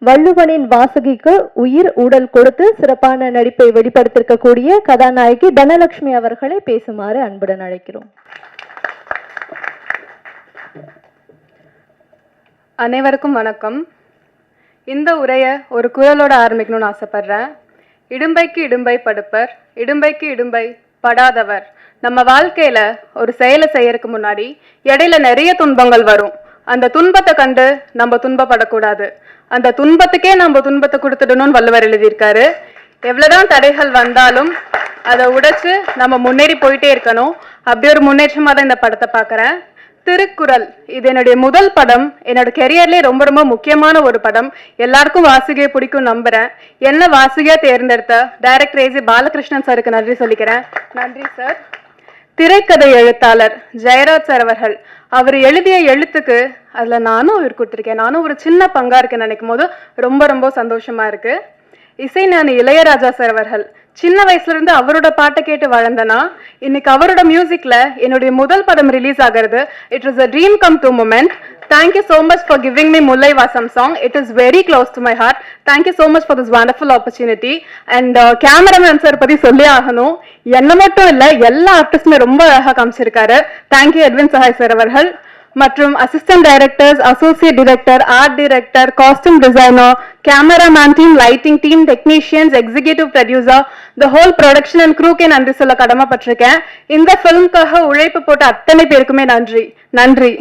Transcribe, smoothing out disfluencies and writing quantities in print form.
வள்ளுவனின் வாசுகிக்கு உயிர் ஊடல் கொடுத்து சிறப்பான நடிப்பை வெளிப்படுத்திருக்கக்கூடிய கதாநாயகி தனலட்சுமி அவர்களை பேசுமாறு அன்புடன் அழைக்கிறோம். அனைவருக்கும் வணக்கம். இந்த உரையை ஒரு குரலோட ஆரம்பிக்கணும்னு ஆசைப்படுறேன். இடும்பைக்கு இடும்பை படுப்பர், இடும்பைக்கு இடும்பை படாதவர். நம்ம வாழ்க்கையில ஒரு செயலை செய்யறதுக்கு முன்னாடி இடையில நிறைய துன்பங்கள் வரும். அந்த துன்பத்தை கண்டு நம்ம துன்பப்படக்கூடாது. அந்த துன்பத்துக்கே நம்ம துன்பத்தை கொடுத்துடணும்னு வள்ளுவர் எழுதியிருக்காரு. எவ்வளவுதான் தடைகள் வந்தாலும் அதை உடைச்சு நம்ம முன்னேறி போயிட்டே இருக்கணும். அப்படி ஒரு முன்னேற்றமா தான் இந்த படத்தை பார்க்குறேன். திருக்குறள் இது என்னுடைய முதல் படம். என்னோட கெரியர்லேயே ரொம்ப ரொம்ப முக்கியமான ஒரு படம். எல்லாருக்கும் வாசுகியை பிடிக்கும் நம்புறேன். என்ன வாசுகியா தேர்ந்தெடுத்த டைரக்டர் ஏ.ஜி. பாலகிருஷ்ணன் சாருக்கு நன்றி சொல்லிக்கிறேன். நன்றி சார். திரைக்கதை எழுத்தாளர் ஜெயராஜ் சார் அவர்கள், அவர் எழுதிய எழுத்துக்கு அதில் நானும் அவர் கொடுத்துருக்கேன். நானும் ஒரு சின்ன பங்கா இருக்கேன்னு நினைக்கும் போது ரொம்ப ரொம்ப சந்தோஷமா இருக்கு. இசைஞானி இளையராஜா சார் அவர்கள், சின்ன வயசுல இருந்து அவரோட பாட்டை கேட்டு வளர்ந்தனா இன்னைக்கு அவரோட மியூசிக்ல என்னுடைய முதல் படம் ரிலீஸ் ஆகிறது. It was a dream come true moment. Thank you so much for giving me Mullai Vasam song. It is very close to my heart. Thank you so much for this wonderful opportunity. And cameraman sir பத்தி சொல்லி ஆகணும். என்ன மட்டும் இல்ல, எல்லா ஆர்டிஸ்டுமே ரொம்ப அழகா காமிச்சிருக்காரு. Thank you Edwin Sahay sir அவர்கள் மற்றும் assistant directors, associate director, art director, costume designer, cameraman team, lighting team, technicians, executive producer, the whole production and க்ரூக்கே நன்றி சொல்ல கடமைப்பட்டிருக்கேன். இந்த ஃபிலிம்காக உழைப்பு போட்ட அத்தனை பேருக்குமே நன்றி. நன்றி.